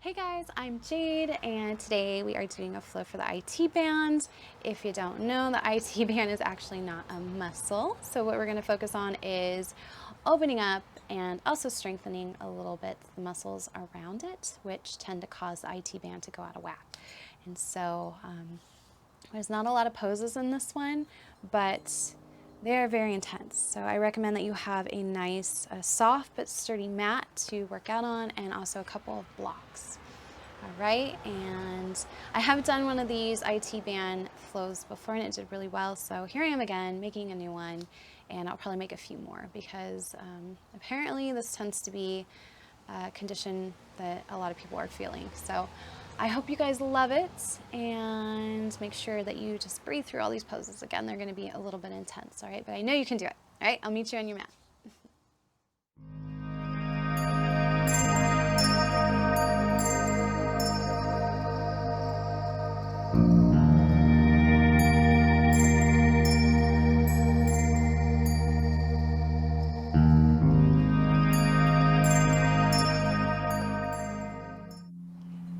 Hey guys, I'm Jade, and today we are doing a flow for the IT band. If you don't know, the IT band is actually not a muscle. So what we're going to focus on is opening up and also strengthening a little bit the muscles around it, which tend to cause the IT band to go out of whack. And so there's not a lot of poses in this one, but they're very intense. So I recommend that you have a nice, soft but sturdy mat to work out on, and also a couple of blocks. All right, and I have done one of these IT band flows before and it did really well. So here I am again, making a new one, and I'll probably make a few more because apparently this tends to be a condition that a lot of people are feeling. So I hope you guys love it, and make sure that you just breathe through all these poses. Again, they're going to be a little bit intense, all right? But I know you can do it, all right? I'll meet you on your mat.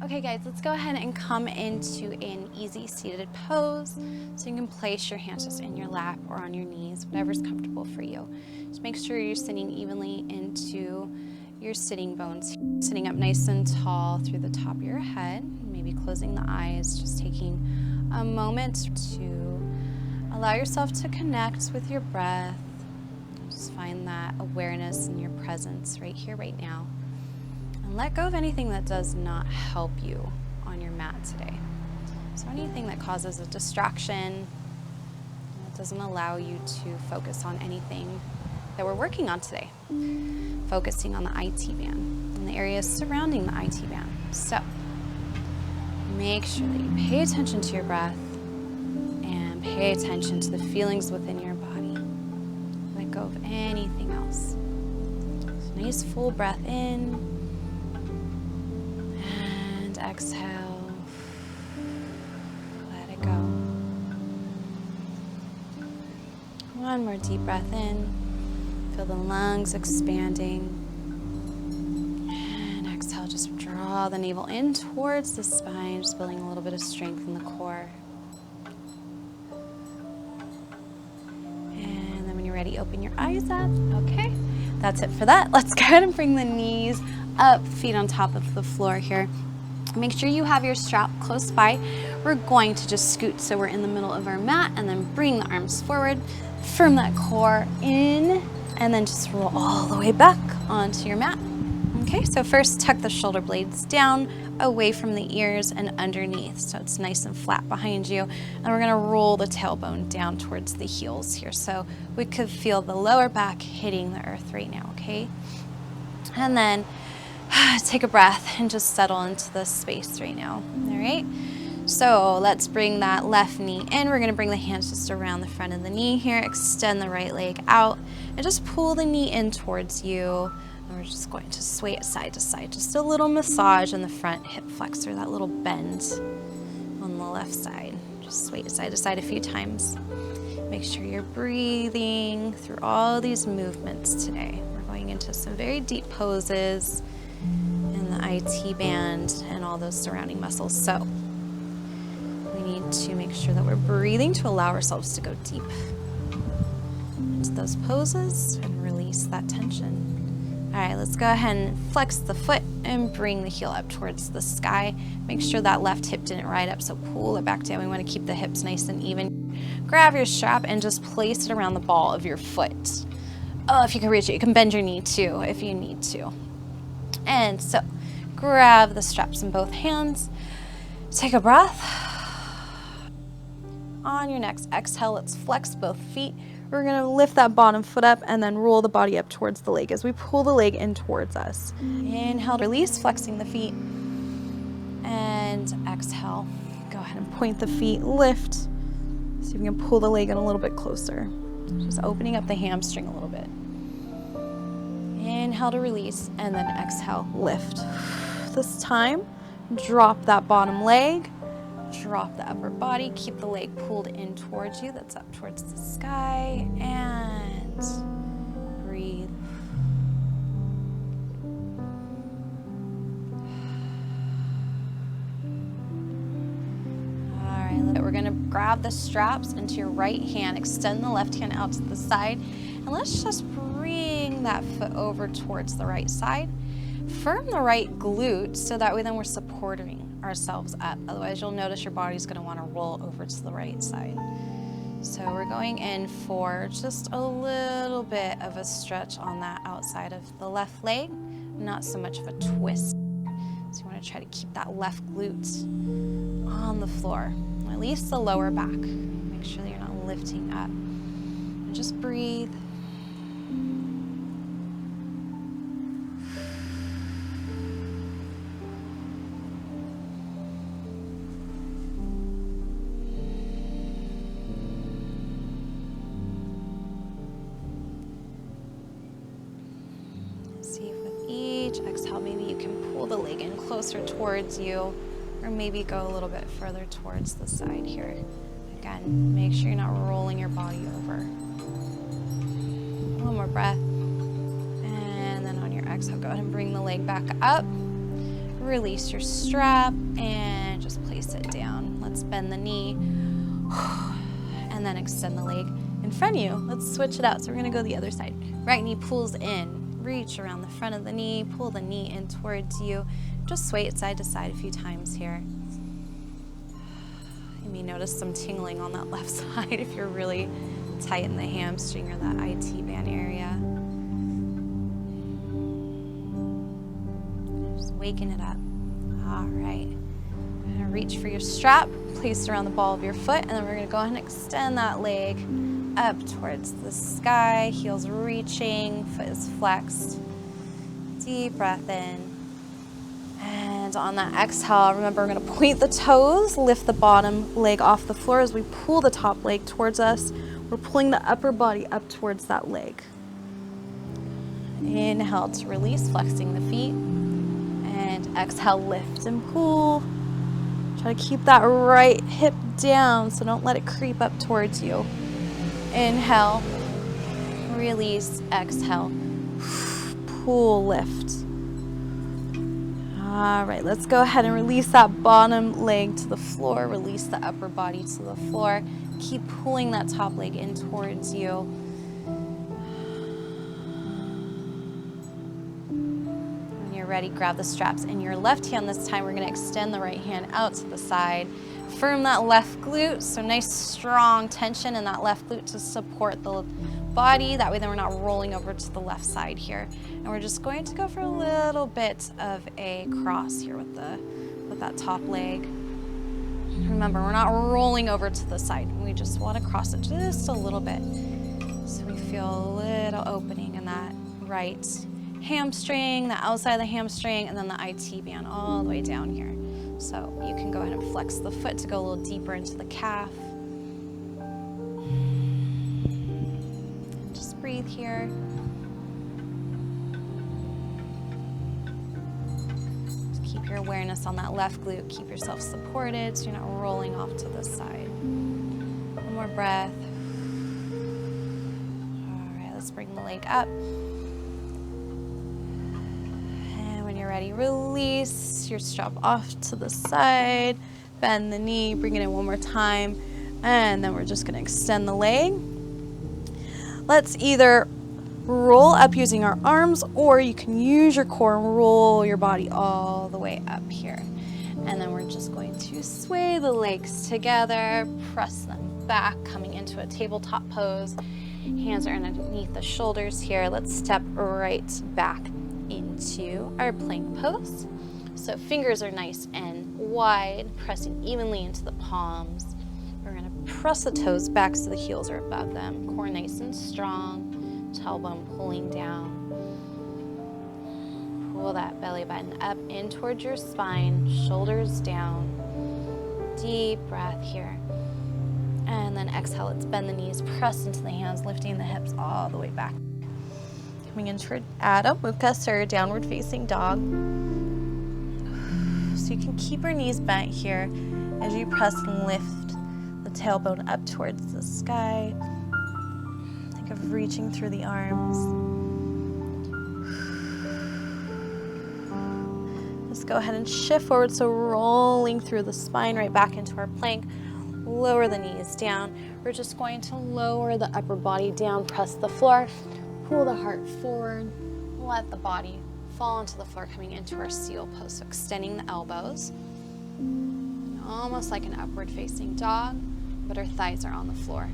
Okay guys, let's go ahead and come into an easy seated pose. So you can place your hands just in your lap or on your knees, whatever's comfortable for you. Just make sure you're sitting evenly into your sitting bones. Sitting up nice and tall through the top of your head, maybe closing the eyes, just taking a moment to allow yourself to connect with your breath. Just find that awareness in your presence right here, right now. And let go of anything that does not help you on your mat today. So anything that causes a distraction, that doesn't allow you to focus on anything that we're working on today. Focusing on the IT band and the areas surrounding the IT band. So make sure that you pay attention to your breath and pay attention to the feelings within your body. Let go of anything else. So nice full breath in. Exhale, let it go. One more deep breath in, feel the lungs expanding, and exhale, just draw the navel in towards the spine, just building a little bit of strength in the core. And then when you're ready, open your eyes up. Okay, that's it for that. Let's go ahead and bring the knees up, feet on top of the floor here. Make sure you have your strap close by. We're going to just scoot so we're in the middle of our mat, and then bring the arms forward, firm that core in, and then just roll all the way back onto your mat. Okay, so first tuck the shoulder blades down, away from the ears and underneath, so it's nice and flat behind you. And we're gonna roll the tailbone down towards the heels here, so we could feel the lower back hitting the earth right now, okay? And then take a breath and just settle into this space right now, all right? So let's bring that left knee in. We're gonna bring the hands just around the front of the knee here, extend the right leg out, and just pull the knee in towards you. And we're just going to sway it side to side, just a little massage in the front hip flexor, that little bend on the left side. Just sway it side to side a few times. Make sure you're breathing through all these movements today. We're going into some very deep poses in the IT band and all those surrounding muscles. So we need to make sure that we're breathing to allow ourselves to go deep into those poses and release that tension. All right, let's go ahead and flex the foot and bring the heel up towards the sky. Make sure that left hip didn't ride up, so pull it back down. We want to keep the hips nice and even. Grab your strap and just place it around the ball of your foot. Oh, if you can reach it, you can bend your knee too if you need to. And so grab the straps in both hands. Take a breath. On your next exhale, let's flex both feet. We're gonna lift that bottom foot up and then roll the body up towards the leg as we pull the leg in towards us. Inhale, release, flexing the feet. And exhale, go ahead and point the feet, lift. See if we can pull the leg in a little bit closer. Just opening up the hamstring a little bit. Inhale to release, and then exhale, lift. This time, drop that bottom leg, drop the upper body, keep the leg pulled in towards you, that's up towards the sky, and breathe. we're gonna grab the straps into your right hand, extend the left hand out to the side, and let's just bring that foot over towards the right side. Firm the right glute so that way then we're supporting ourselves up. Otherwise you'll notice your body's gonna wanna roll over to the right side. So we're going in for just a little bit of a stretch on that outside of the left leg, not so much of a twist. So you want to try to keep that left glute on the floor, at least the lower back. Make sure that you're not lifting up. And just breathe. See if with each exhale, maybe you can pull the leg in closer towards you, or maybe go a little bit further towards the side here. Again, make sure you're not rolling your body over. One more breath. And then on your exhale, go ahead and bring the leg back up. Release your strap and just place it down. Let's bend the knee and then extend the leg in front of you. Let's switch it out. So we're gonna go the other side. Right knee pulls in. Reach around the front of the knee, pull the knee in towards you. Just sway it side to side a few times here. You may notice some tingling on that left side if you're really tight in the hamstring or that IT band area. Just waking it up. All right. You're gonna reach for your strap, place it around the ball of your foot, and then we're gonna go ahead and extend that leg up towards the sky, heels reaching, foot is flexed. Deep breath in. And on that exhale, remember we're gonna point the toes, lift the bottom leg off the floor as we pull the top leg towards us. We're pulling the upper body up towards that leg. Inhale to release, flexing the feet. And exhale, lift and pull. Try to keep that right hip down, so don't let it creep up towards you. Inhale, release, exhale, pull, lift. All right, let's go ahead and release that bottom leg to the floor, release the upper body to the floor. Keep pulling that top leg in towards you. When you're ready, grab the straps in your left hand. This time we're gonna extend the right hand out to the side. Firm that left glute, so nice strong tension in that left glute to support the body. That way then we're not rolling over to the left side here. And we're just going to go for a little bit of a cross here with that top leg. Remember, we're not rolling over to the side. We just want to cross it just a little bit. So we feel a little opening in that right hamstring, the outside of the hamstring, and then the IT band all the way down here. So you can go ahead and flex the foot to go a little deeper into the calf. And just breathe here. Just keep your awareness on that left glute. Keep yourself supported so you're not rolling off to the side. One more breath. All right, let's bring the leg up. Ready, release your strap off to the side, bend the knee, bring it in one more time, and then we're just gonna extend the leg. Let's either roll up using our arms, or you can use your core and roll your body all the way up here. And then we're just going to sway the legs together, press them back, coming into a tabletop pose. Hands are underneath the shoulders here. Let's step right back into our plank pose. So fingers are nice and wide, pressing evenly into the palms. We're gonna press the toes back so the heels are above them. Core nice and strong, tailbone pulling down. Pull that belly button up in towards your spine, shoulders down. Deep breath here. And then exhale, let's bend the knees, press into the hands, lifting the hips all the way back. Coming in toward Adho Mukha, or downward facing dog. So you can keep your knees bent here as you press and lift the tailbone up towards the sky. Think of reaching through the arms. Just go ahead and shift forward, so rolling through the spine right back into our plank. Lower the knees down. We're just going to lower the upper body down, press the floor, pull the heart forward, let the body fall onto the floor, coming into our seal pose. So extending the elbows, almost like an upward facing dog, but our thighs are on the floor.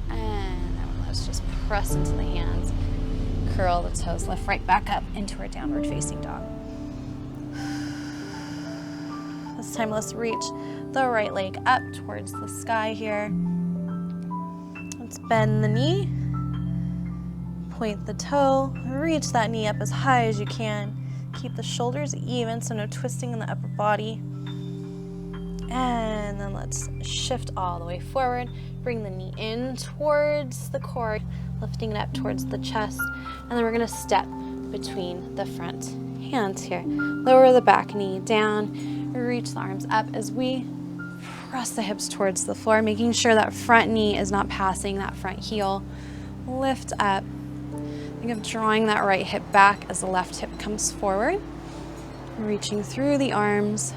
And then let's just press into the hands, curl the toes, lift right back up into our downward facing dog. This time let's reach the right leg up towards the sky here. Let's bend the knee, point the toe, reach that knee up as high as you can. Keep the shoulders even, so no twisting in the upper body. And then let's shift all the way forward. Bring the knee in towards the core, lifting it up towards the chest. And then we're gonna step between the front hands here. Lower the back knee down, reach the arms up as we press the hips towards the floor, making sure that front knee is not passing that front heel. Lift up. Think of drawing that right hip back as the left hip comes forward. Reaching through the arms.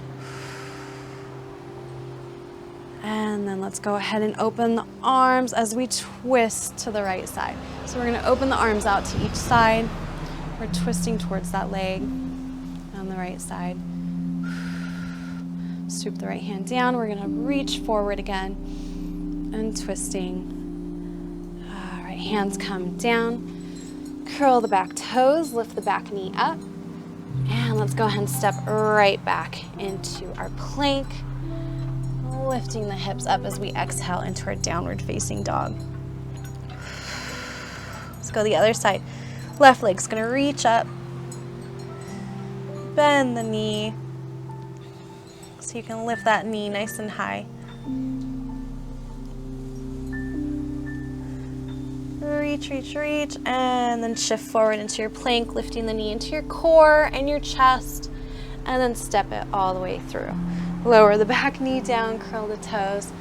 And then let's go ahead and open the arms as we twist to the right side. So we're gonna open the arms out to each side. We're twisting towards that leg on the right side. Swoop the right hand down. We're gonna reach forward again and twisting. All right, hands come down. Curl the back toes, lift the back knee up. And let's go ahead and step right back into our plank. Lifting the hips up as we exhale into our downward facing dog. Let's go the other side. Left leg's gonna reach up. Bend the knee. So you can lift that knee nice and high. Reach, reach, reach, and then shift forward into your plank, lifting the knee into your core and your chest, and then step it all the way through. Lower the back knee down, curl the toes,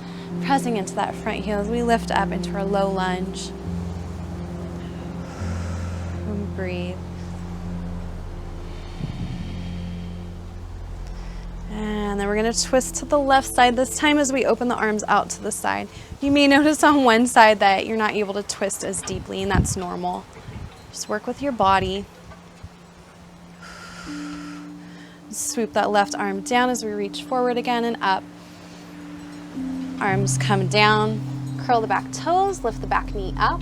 pressing into that front heel as we lift up into our low lunge. And breathe. And then we're gonna twist to the left side this time as we open the arms out to the side. You may notice on one side that you're not able to twist as deeply, and that's normal. Just work with your body. Swoop that left arm down as we reach forward again and up. Arms come down, curl the back toes, lift the back knee up.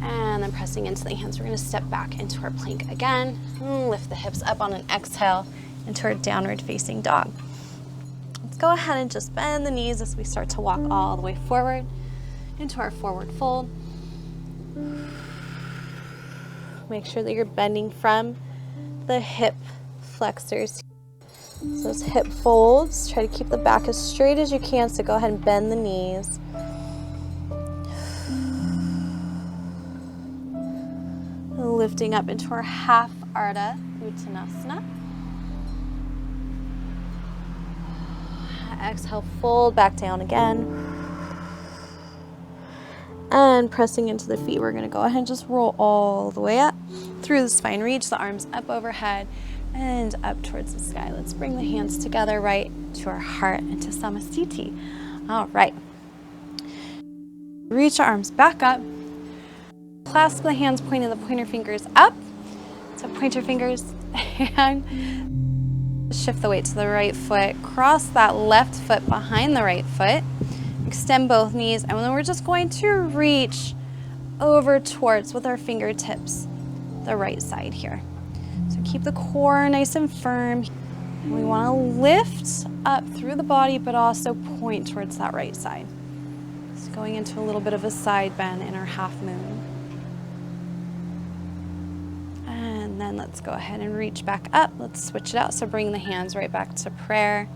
And then pressing into the hands, we're gonna step back into our plank again. Lift the hips up on an exhale into our downward facing dog. Let's go ahead and just bend the knees as we start to walk all the way forward into our forward fold. Make sure that you're bending from the hip flexors. So those hip folds, try to keep the back as straight as you can, so go ahead and bend the knees. Lifting up into our half Ardha Uttanasana. Exhale, fold back down again. And pressing into the feet, we're gonna go ahead and just roll all the way up through the spine. Reach the arms up overhead and up towards the sky. Let's bring the hands together right to our heart into Samasthiti. All right. Reach our arms back up. Clasp the hands, pointing the pointer fingers up. So pointer fingers and shift the weight to the right foot. Cross that left foot behind the right foot. Extend both knees, and then we're just going to reach over towards, with our fingertips, the right side here. So keep the core nice and firm. We want to lift up through the body, but also point towards that right side. So going into a little bit of a side bend in our half moon. And then let's go ahead and reach back up. Let's switch it out. So bring the hands right back to prayer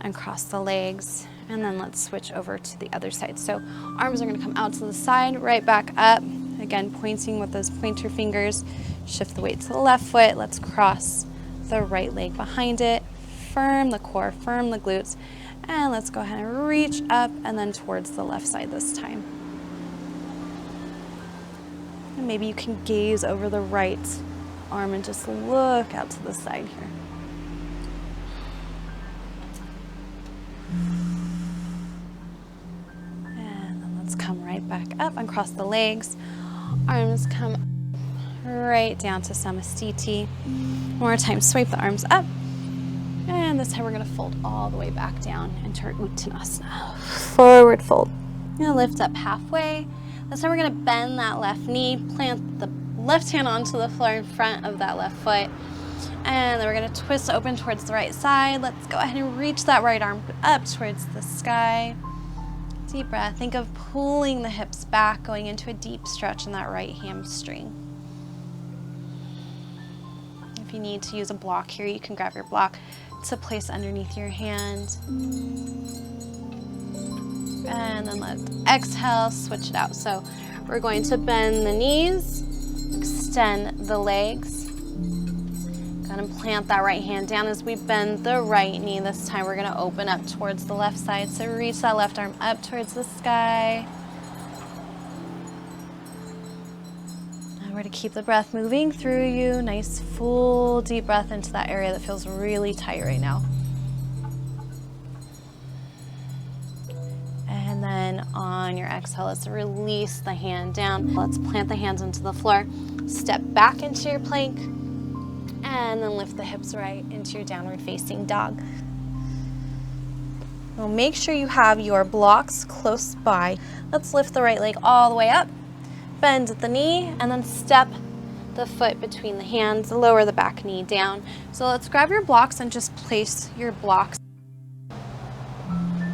and cross the legs. And then let's switch over to the other side. So arms are gonna come out to the side, right back up. Again, pointing with those pointer fingers. Shift the weight to the left foot. Let's cross the right leg behind it. Firm the core, firm the glutes. And let's go ahead and reach up and then towards the left side this time. And maybe you can gaze over the right arm and just look out to the side here. side back up and cross the legs. Arms come right down to Samastiti. One more time, swipe the arms up. And this time we're gonna fold all the way back down into our Uttanasana. Forward fold. You're gonna lift up halfway. This time we're gonna bend that left knee, plant the left hand onto the floor in front of that left foot. And then we're gonna twist open towards the right side. Let's go ahead and reach that right arm up towards the sky. Deep breath. Think of pulling the hips back, going into a deep stretch in that right hamstring. If you need to use a block here, you can grab your block to place underneath your hand. And then let's exhale, switch it out. So we're going to bend the knees, extend the legs. Go ahead and plant that right hand down as we bend the right knee. This time we're gonna open up towards the left side. So reach that left arm up towards the sky. And we're gonna keep the breath moving through you. Nice full deep breath into that area that feels really tight right now. And then on your exhale, let's release the hand down. Let's plant the hands into the floor. Step back into your plank. And then lift the hips right into your downward facing dog. Well, make sure you have your blocks close by. Let's lift the right leg all the way up. Bend at the knee and then step the foot between the hands. Lower the back knee down. So let's grab your blocks and just place your blocks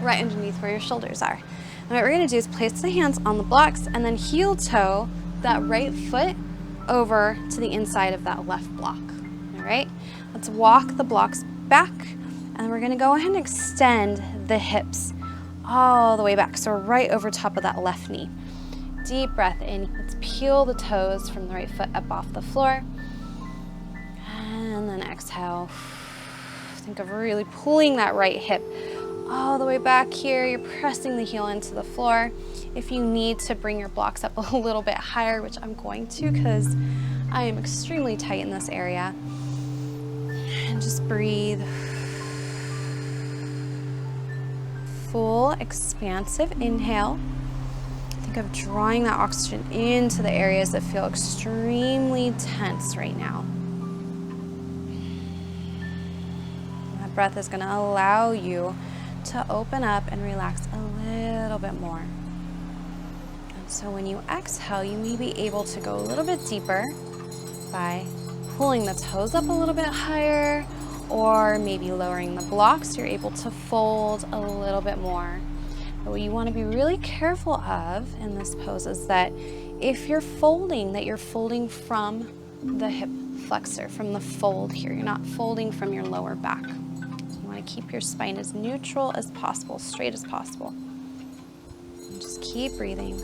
right underneath where your shoulders are. And what we're gonna do is place the hands on the blocks and then heel toe that right foot over to the inside of that left block. All right, let's walk the blocks back and we're gonna go ahead and extend the hips all the way back. So we're right over top of that left knee. Deep breath in. Let's peel the toes from the right foot up off the floor. And then exhale. Think of really pulling that right hip all the way back here. You're pressing the heel into the floor. If you need to bring your blocks up a little bit higher, which I'm going to because I am extremely tight in this area. And just breathe. Full expansive inhale. Think of drawing that oxygen into the areas that feel extremely tense right now. That breath is going to allow you to open up and relax a little bit more. And so when you exhale, you may be able to go a little bit deeper by pulling the toes up a little bit higher, or maybe lowering the blocks. You're able to fold a little bit more. But what you want to be really careful of in this pose is that if you're folding, that you're folding from the hip flexor, from the fold here. You're not folding from your lower back. So you want to keep your spine as neutral as possible, straight as possible. And just keep breathing.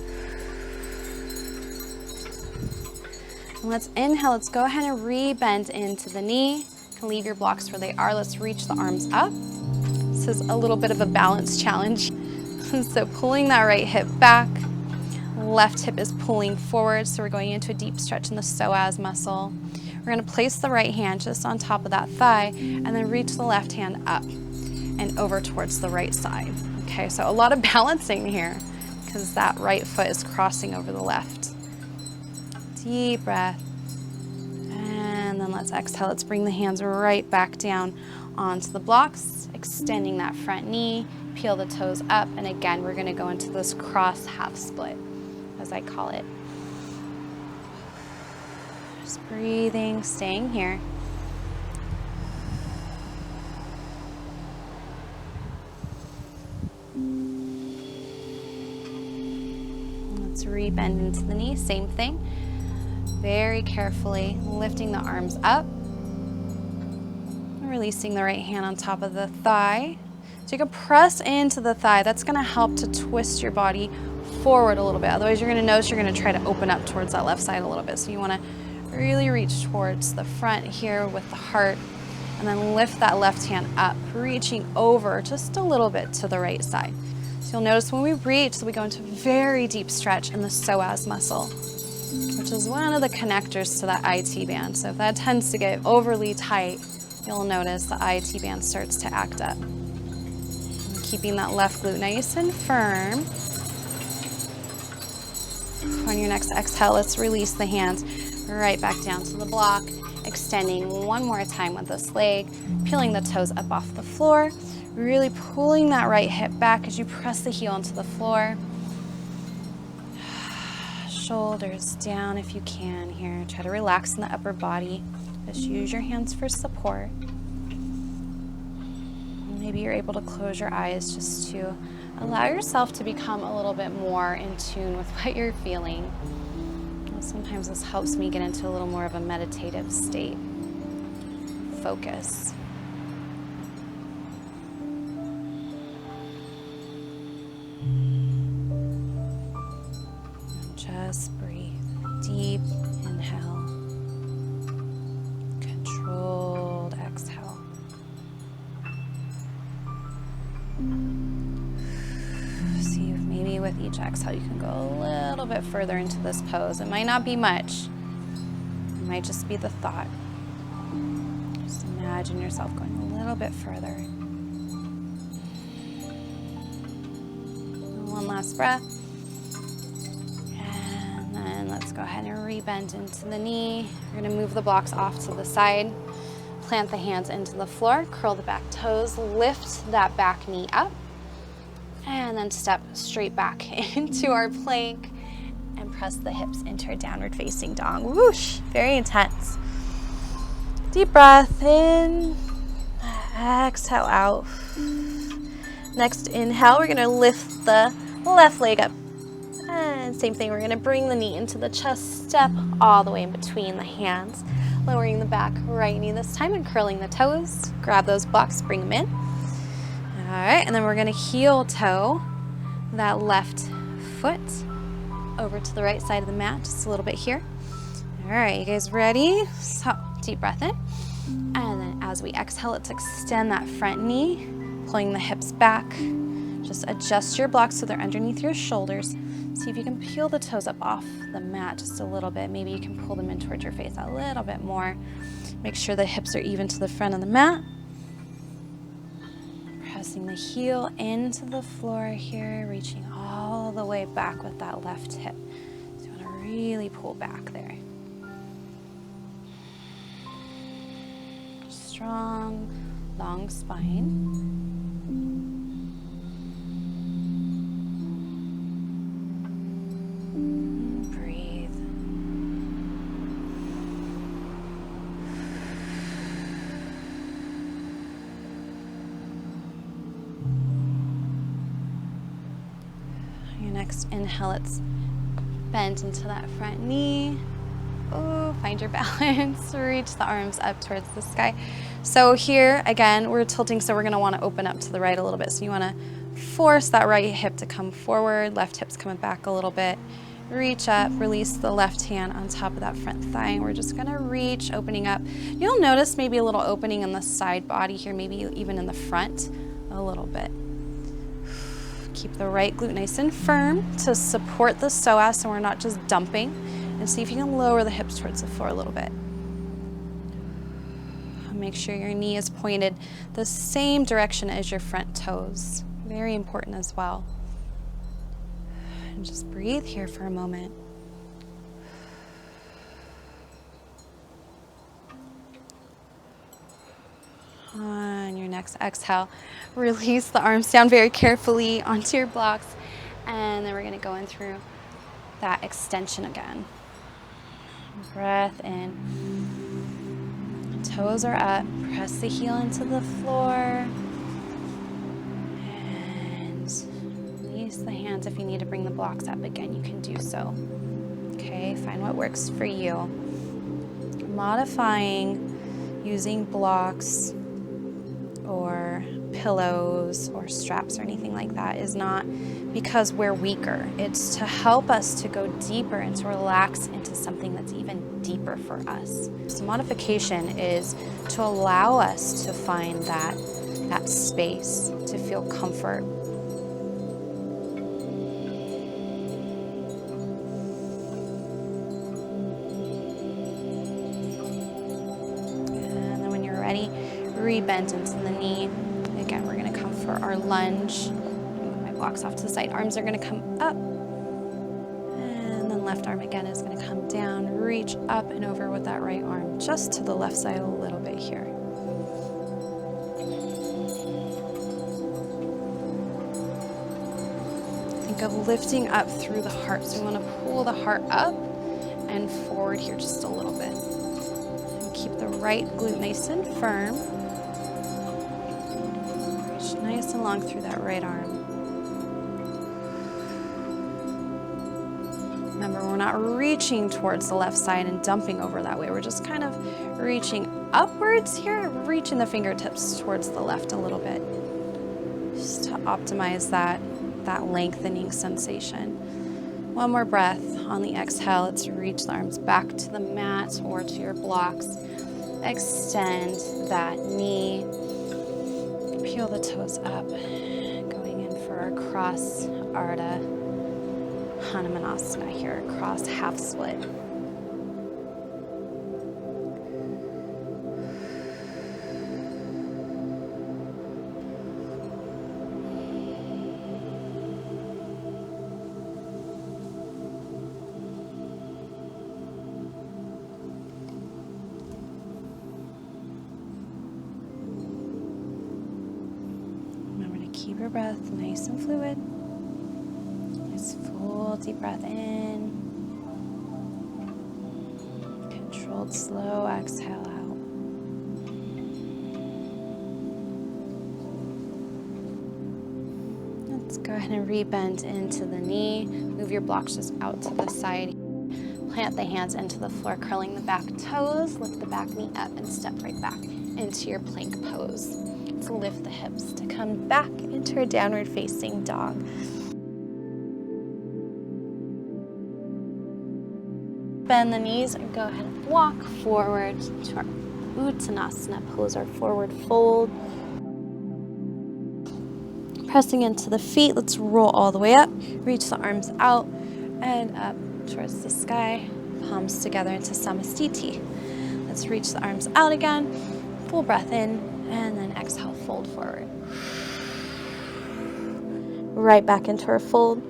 And let's inhale. Let's go ahead and re-bend into the knee. You can leave your blocks where they are. Let's reach the arms up. This is a little bit of a balance challenge. So pulling that right hip back, left hip is pulling forward. So we're going into a deep stretch in the psoas muscle. We're going to place the right hand just on top of that thigh and then reach the left hand up and over towards the right side. Okay, so a lot of balancing here because that right foot is crossing over the left. Deep breath. And then let's exhale. Let's bring the hands right back down onto the blocks, extending that front knee, peel the toes up, and again, we're gonna go into this cross half split, as I call it. Just breathing, staying here. Let's re-bend into the knee, same thing. Very carefully lifting the arms up, releasing the right hand on top of the thigh. So you can press into the thigh. That's gonna help to twist your body forward a little bit. Otherwise you're gonna notice you're gonna try to open up towards that left side a little bit. So you wanna really reach towards the front here with the heart and then lift that left hand up, reaching over just a little bit to the right side. So you'll notice when we reach, so we go into a very deep stretch in the psoas muscle, which is one of the connectors to that IT band. So if that tends to get overly tight, you'll notice the IT band starts to act up. And keeping that left glute nice and firm. On your next exhale, let's release the hands right back down to the block, extending one more time with this leg, peeling the toes up off the floor, really pulling that right hip back as you press the heel into the floor. Shoulders down if you can here. Try to relax in the upper body. Just use your hands for support. Maybe you're able to close your eyes just to allow yourself to become a little bit more in tune with what you're feeling. Sometimes this helps me get into a little more of a meditative state. Focus. Just breathe. Deep inhale. Controlled exhale. See if maybe with each exhale you can go a little bit further into this pose. It might not be much. It might just be the thought. Just imagine yourself going a little bit further. One last breath. And then let's go ahead and rebend into the knee. You're going to move the blocks off to the side. Plant the hands into the floor. Curl the back toes. Lift that back knee up. And then step straight back into our plank and press the hips into our downward facing dog. Whoosh, very intense. Deep breath in, exhale out. Next inhale, we're gonna lift the left leg up. And same thing, we're gonna bring the knee into the chest, step all the way in between the hands, lowering the back right knee this time and curling the toes. Grab those blocks, bring them in. All right, and then we're gonna heel toe that left foot over to the right side of the mat, just a little bit here. All right, you guys ready? So, deep breath in. And then as we exhale, let's extend that front knee, pulling the hips back. Just adjust your blocks so they're underneath your shoulders. See if you can peel the toes up off the mat just a little bit. Maybe you can pull them in towards your face a little bit more. Make sure the hips are even to the front of the mat. Pressing the heel into the floor here, reaching all the way back with that left hip. So you want to really pull back there. Strong, long spine. Breathe. Next inhale, let's bend into that front knee. Oh, find your balance. Reach the arms up towards the sky. So here, again, we're tilting, so we're gonna wanna open up to the right a little bit. So you wanna force that right hip to come forward, left hip's coming back a little bit. Reach up, release the left hand on top of that front thigh. And we're just gonna reach, opening up. You'll notice maybe a little opening in the side body here, maybe even in the front a little bit. Keep the right glute nice and firm to support the psoas so we're not just dumping. And see if you can lower the hips towards the floor a little bit. Make sure your knee is pointed the same direction as your front toes. Very important as well. And just breathe here for a moment. On your next exhale, release the arms down very carefully onto your blocks, and then we're going to go in through that extension again. Breath in. Toes are up. Press the heel into the floor. And release the hands. If you need to bring the blocks up again, you can do so. Okay, find what works for you. Modifying using blocks or pillows or straps or anything like that is not because we're weaker. It's to help us to go deeper and to relax into something that's even deeper for us. So modification is to allow us to find that space, to feel comfort. And then when you're ready, rebend into the knee. Again, we're gonna come for our lunge. Move my blocks off to the side. Arms are gonna come up. And then left arm again is going to come down, reach up and over with that right arm, just to the left side a little bit here. Think of lifting up through the heart. So we want to pull the heart up and forward here just a little bit. And keep the right glute nice and firm. Reach nice and long through that right arm. Remember, we're not reaching towards the left side and dumping over that way. We're just kind of reaching upwards here, reaching the fingertips towards the left a little bit, just to optimize that lengthening sensation. One more breath on the exhale. Let's reach the arms back to the mat or to your blocks. Extend that knee. Peel the toes up, going in for our cross Ardha Hanumanasana here, cross half split. Remember to keep your breath nice and fluid. Full deep breath in, controlled slow exhale out. Let's go ahead and rebend into the knee. Move your blocks just out to the side. Plant the hands into the floor, curling the back toes. Lift the back knee up and step right back into your plank pose. Let's lift the hips to come back into a downward facing dog. Bend the knees and go ahead and walk forward to our Uttanasana pose, our forward fold. Pressing into the feet, let's roll all the way up. Reach the arms out and up towards the sky. Palms together into Samastiti. Let's reach the arms out again. Full breath in and then exhale, fold forward. Right back into our fold.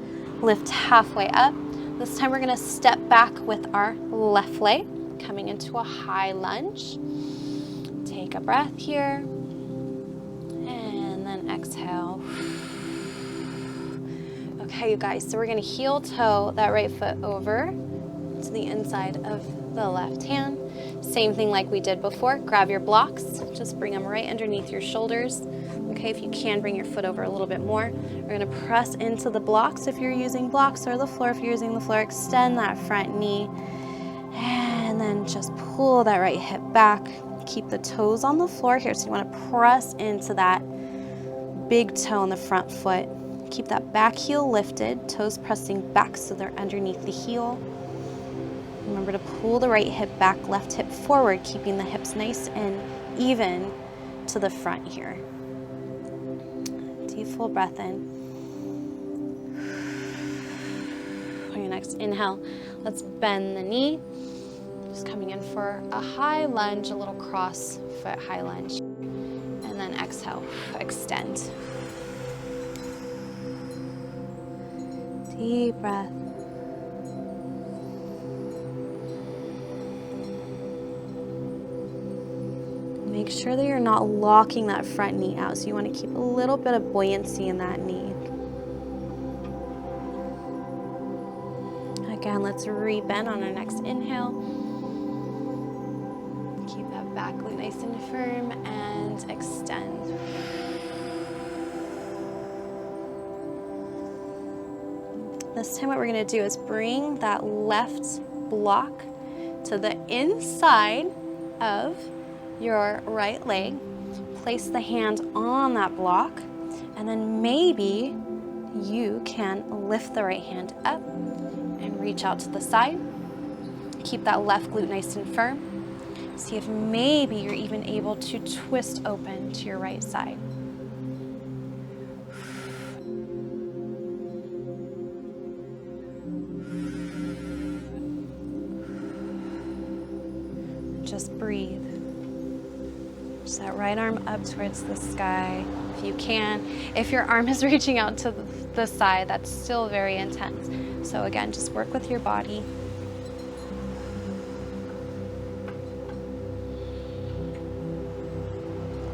Lift halfway up. This time we're going to step back with our left leg, coming into a high lunge. Take a breath here, and then exhale. Okay, you guys, so we're going to heel toe that right foot over to the inside of the left hand. Same thing like we did before. Grab your blocks, just bring them right underneath your shoulders. Okay, if you can, bring your foot over a little bit more. We're going to press into the blocks if you're using blocks, or the floor if you're using the floor. Extend that front knee, and then just pull that right hip back. Keep the toes on the floor here, so you want to press into that big toe on the front foot. Keep that back heel lifted, toes pressing back so they're underneath the heel. Remember to pull the right hip back, left hip forward, keeping the hips nice and even to the front here. Deep full breath in. On your next inhale, let's bend the knee. Just coming in for a high lunge, a little cross foot high lunge. And then exhale, extend. Deep breath. Make sure that you're not locking that front knee out. So you want to keep a little bit of buoyancy in that knee. Again, let's rebend on our next inhale. Keep that back glute nice and firm and extend. This time what we're going to do is bring that left block to the inside of your right leg. Place the hand on that block, and then maybe you can lift the right hand up and reach out to the side. Keep that left glute nice and firm. See if maybe you're even able to twist open to your right side. Just breathe. Just that right arm up towards the sky if you can. If your arm is reaching out to the side, that's still very intense. So again, just work with your body.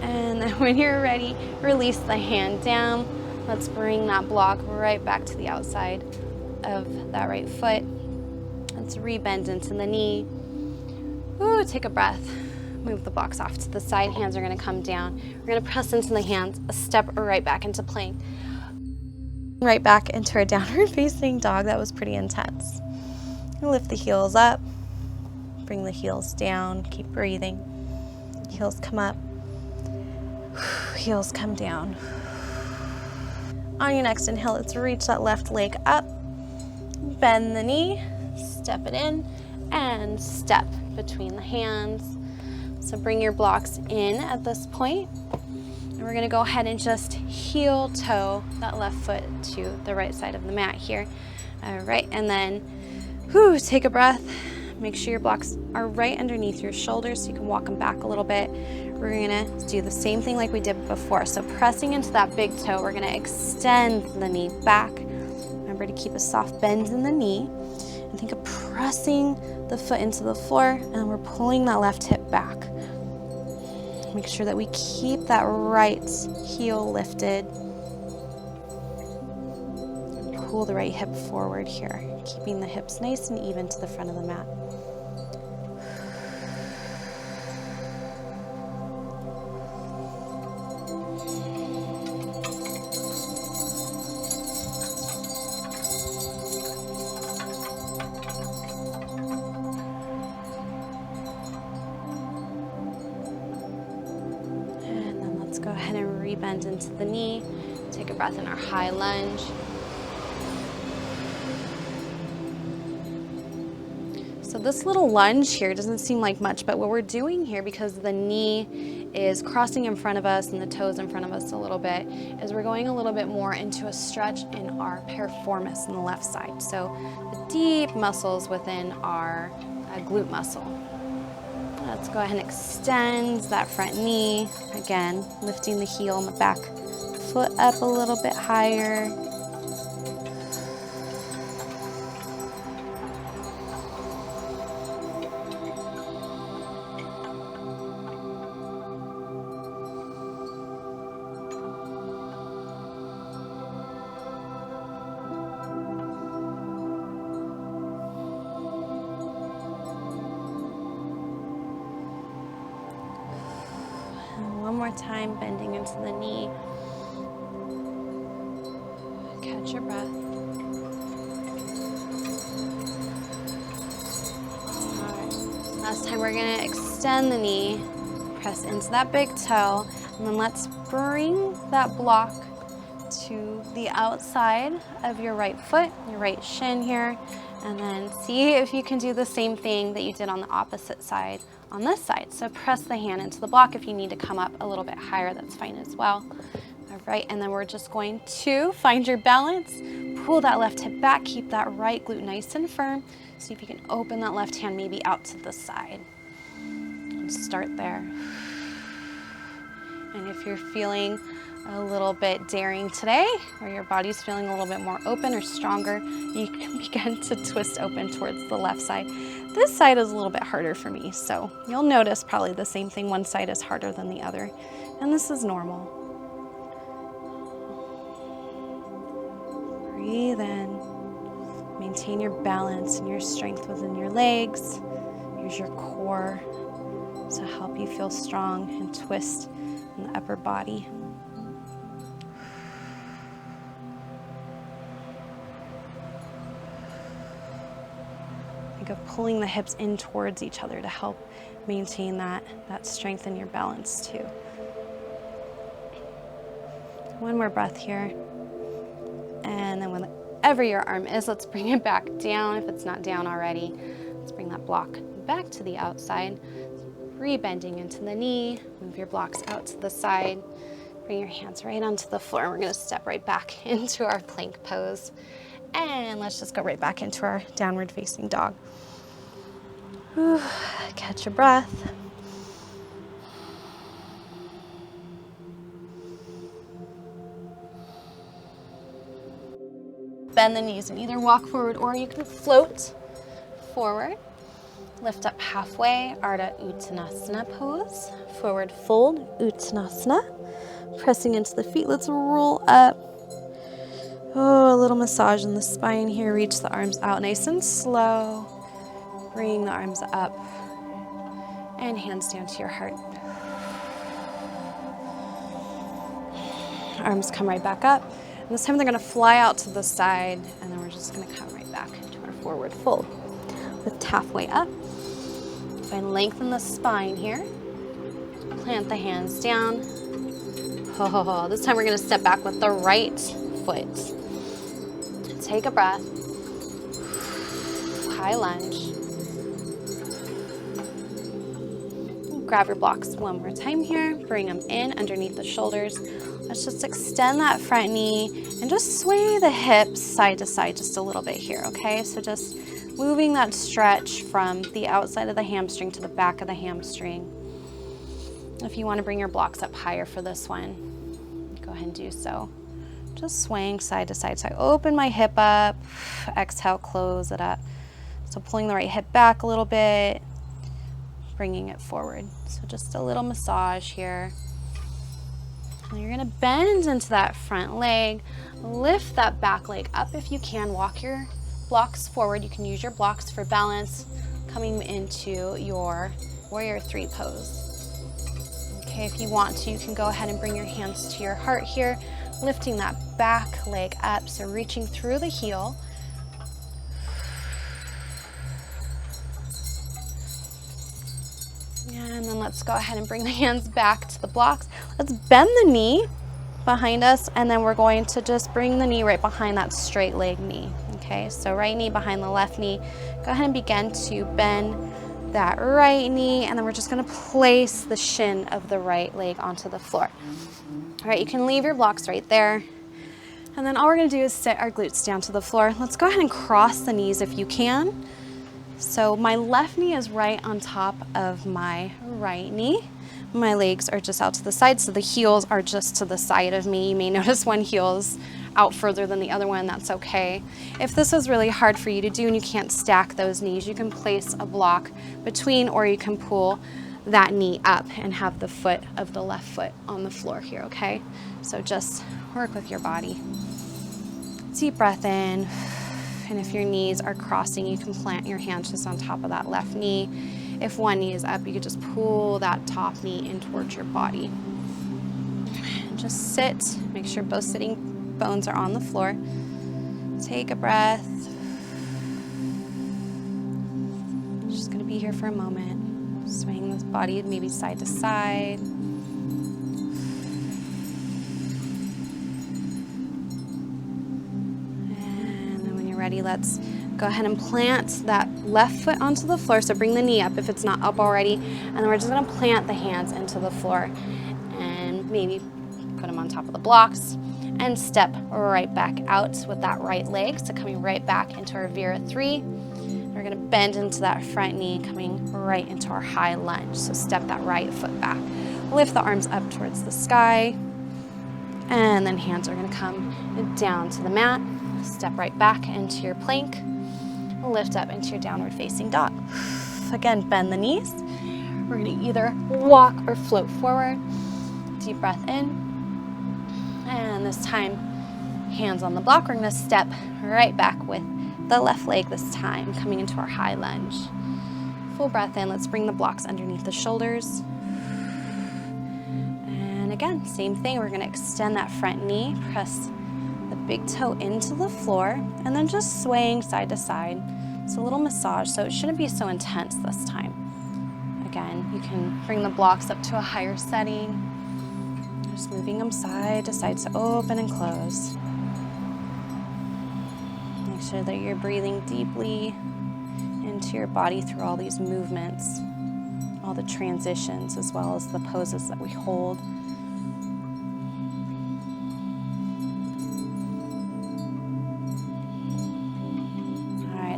And then when you're ready, release the hand down. Let's bring that block right back to the outside of that right foot. Let's rebend into the knee. Ooh, take a breath. Move the blocks off to the side. Hands are gonna come down. We're gonna press into the hands, a step right back into plank. Right back into our downward facing dog. That was pretty intense. Lift the heels up. Bring the heels down. Keep breathing. Heels come up. Heels come down. On your next inhale, let's reach that left leg up. Bend the knee. Step it in. And step between the hands. So bring your blocks in at this point. And we're gonna go ahead and just heel toe that left foot to the right side of the mat here. All right, and then take a breath. Make sure your blocks are right underneath your shoulders so you can walk them back a little bit. We're gonna do the same thing like we did before. So pressing into that big toe, we're gonna extend the knee back. Remember to keep a soft bend in the knee. And think of pressing the foot into the floor, and then we're pulling that left hip back. Make sure that we keep that right heel lifted. Pull the right hip forward here, keeping the hips nice and even to the front of the mat. Go ahead and rebend into the knee. Take a breath in our high lunge. So this little lunge here doesn't seem like much, but what we're doing here, because the knee is crossing in front of us and the toes in front of us a little bit, is we're going a little bit more into a stretch in our piriformis on the left side. So the deep muscles within our glute muscle. Let's go ahead and extend that front knee. Again, lifting the heel and the back foot up a little bit higher. One more time, bending into the knee. Catch your breath. All right. Last time, we're gonna extend the knee, press into that big toe, and then let's bring that block to the outside of your right foot, your right shin here, and then see if you can do the same thing that you did on the opposite side on this side. So press the hand into the block. If you need to come up a little bit higher, that's fine as well. All right, and then we're just going to find your balance, pull that left hip back, keep that right glute nice and firm. See if you can open that left hand maybe out to the side. And start there. And if you're feeling a little bit daring today, or your body's feeling a little bit more open or stronger, you can begin to twist open towards the left side. This side is a little bit harder for me, so you'll notice probably the same thing. One side is harder than the other, and this is normal. Breathe in. Maintain your balance and your strength within your legs. Use your core to help you feel strong and twist in the upper body. Think of pulling the hips in towards each other to help maintain that strength and your balance too. One more breath here. And then whenever your arm is, let's bring it back down if it's not down already. Let's bring that block back to the outside. Rebending into the knee. Move your blocks out to the side. Bring your hands right onto the floor. We're gonna step right back into our plank pose. And let's just go right back into our downward facing dog. Whew. Catch your breath. bend the knees and either walk forward or you can float forward. Lift up halfway, Ardha Uttanasana pose. Forward fold, Uttanasana. Pressing into the feet, let's roll up. Oh, a little massage in the spine here. Reach the arms out nice and slow. Bring the arms up and hands down to your heart. Arms come right back up. And this time they're gonna fly out to the side, and then we're just gonna come right back to our forward fold. Lift halfway up. Find length in the spine here. Plant the hands down. Oh, this time we're gonna step back with the right foot. Take a breath. High lunge. Grab your blocks one more time here. Bring them in underneath the shoulders. Let's just extend that front knee and just sway the hips side to side just a little bit here, okay? So just moving that stretch from the outside of the hamstring to the back of the hamstring. If you want to bring your blocks up higher for this one, go ahead and do so. Just swaying side to side. So I open my hip up, exhale, close it up. So pulling the right hip back a little bit, bringing it forward. So just a little massage here. And you're gonna bend into that front leg, lift that back leg up if you can, walk your blocks forward. You can use your blocks for balance, coming into your warrior three pose. Okay, if you want to, you can go ahead and bring your hands to your heart here, lifting that back leg up, so reaching through the heel. And then let's go ahead and bring the hands back to the blocks. Let's bend the knee behind us, and then we're going to just bring the knee right behind that straight leg knee. Okay, so right knee behind the left knee. Go ahead and begin to bend that right knee, and then we're just gonna place the shin of the right leg onto the floor. All right, you can leave your blocks right there. And then all we're gonna do is sit our glutes down to the floor. Let's go ahead and cross the knees if you can. So my left knee is right on top of my right knee. My legs are just out to the side, so the heels are just to the side of me. You may notice one heel is out further than the other one, that's okay. If this is really hard for you to do and you can't stack those knees, you can place a block between, or you can pull that knee up and have the foot of the left foot on the floor here, okay? So just work with your body. Deep breath in. And if your knees are crossing, you can plant your hands just on top of that left knee. If one knee is up, you could just pull that top knee in towards your body. Just sit, make sure both sitting bones are on the floor. Take a breath. Just gonna be here for a moment. Swaying this body maybe side to side. Ready, let's go ahead and plant that left foot onto the floor. So bring the knee up if it's not up already. And then we're just gonna plant the hands into the floor and maybe put them on top of the blocks and step right back out with that right leg. So coming right back into our Vira 3. We're gonna bend into that front knee, coming right into our high lunge. So step that right foot back. Lift the arms up towards the sky. And then hands are gonna come down to the mat. Step right back into your plank. Lift up into your downward facing dog. Again, bend the knees. We're gonna either walk or float forward. Deep breath in. And this time, hands on the block. We're gonna step right back with the left leg this time, coming into our high lunge. Full breath in. Let's bring the blocks underneath the shoulders. And again, same thing. We're gonna extend that front knee, press the big toe into the floor, and then just swaying side to side. It's a little massage, so it shouldn't be so intense this time. Again, you can bring the blocks up to a higher setting. Just moving them side to side, so open and close. Make sure that you're breathing deeply into your body through all these movements, all the transitions, as well as the poses that we hold.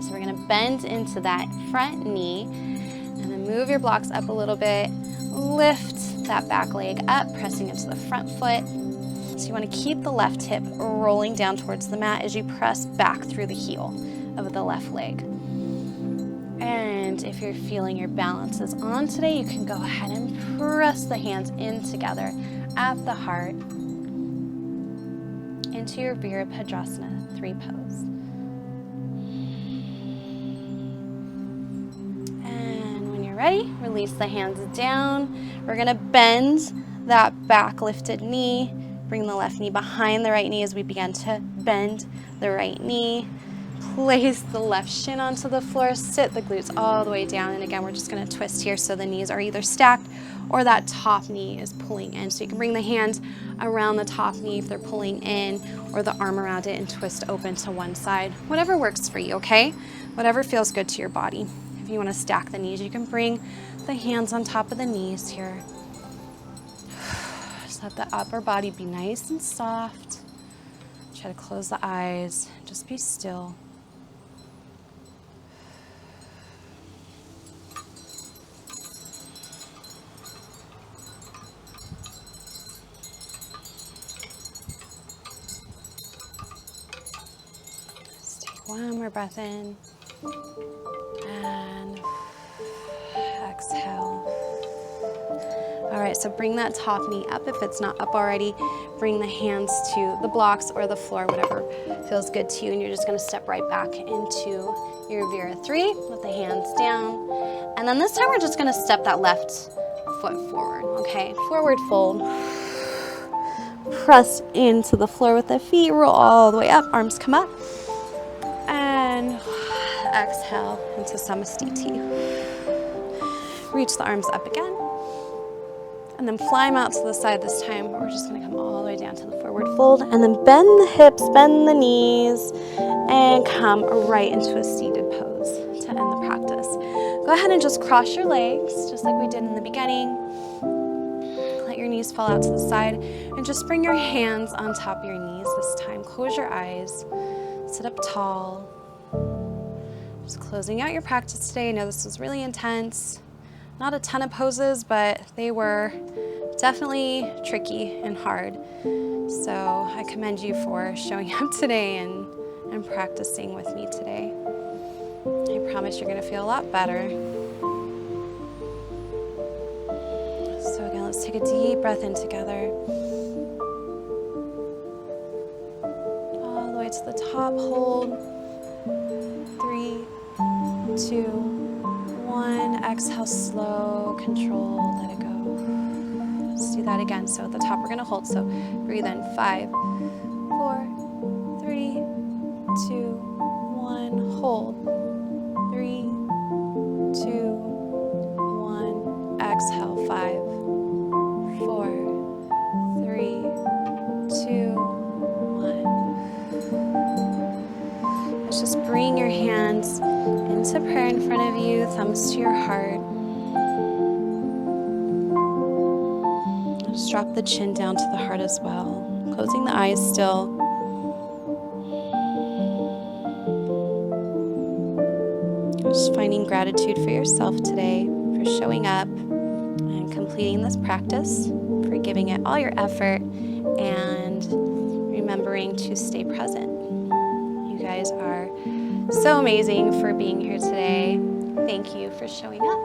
So we're gonna bend into that front knee and then move your blocks up a little bit. Lift that back leg up, pressing into the front foot. So you want to keep the left hip rolling down towards the mat as you press back through the heel of the left leg. And if you're feeling your balance is on today, you can go ahead and press the hands in together at the heart into your Virabhadrasana 3 pose. And when you're ready, release the hands down. We're gonna bend that back lifted knee. Bring the left knee behind the right knee as we begin to bend the right knee. Place the left shin onto the floor, sit the glutes all the way down. And again, we're just gonna twist here so the knees are either stacked or that top knee is pulling in. So you can bring the hands around the top knee if they're pulling in, or the arm around it and twist open to one side. Whatever works for you, okay? Whatever feels good to your body. If you wanna stack the knees, you can bring the hands on top of the knees here. Just let the upper body be nice and soft. Try to close the eyes, just be still. Just take one more breath in and exhale. All right, so bring that top knee up if it's not up already. Bring the hands to the blocks or the floor, whatever feels good to you. And you're just gonna step right back into your Vira 3 with the hands down. And then this time we're just gonna step that left foot forward, okay? Forward fold. Press into the floor with the feet, roll all the way up, arms come up. And exhale into Samastiti. Reach the arms up again. And then fly them out to the side this time. We're just gonna come all the way down to the forward fold and then bend the hips, bend the knees, and come right into a seated pose to end the practice. Go ahead and just cross your legs, just like we did in the beginning. Let your knees fall out to the side and just bring your hands on top of your knees this time. Close your eyes, sit up tall. Just closing out your practice today. I know this was really intense. Not a ton of poses, but they were definitely tricky and hard. So I commend you for showing up today and practicing with me today. I promise you're gonna feel a lot better. So again, let's take a deep breath in together. All the way to the top, hold. 3, 2, 1. Exhale, slow, control, let it go. Let's do that again. So at the top, we're gonna hold. So breathe in, 5, 4, 3, 2, 1. Hold. 3, 2, 1. Exhale, 5, 4, 3, 2, 1. Let's just bring your hands into prayer in front of you, thumbs to your heart. Just drop the chin down to the heart as well. Closing the eyes still. Just finding gratitude for yourself today, for showing up and completing this practice, for giving it all your effort, and remembering to stay present. You guys are so amazing for being here today. Thank you for showing up.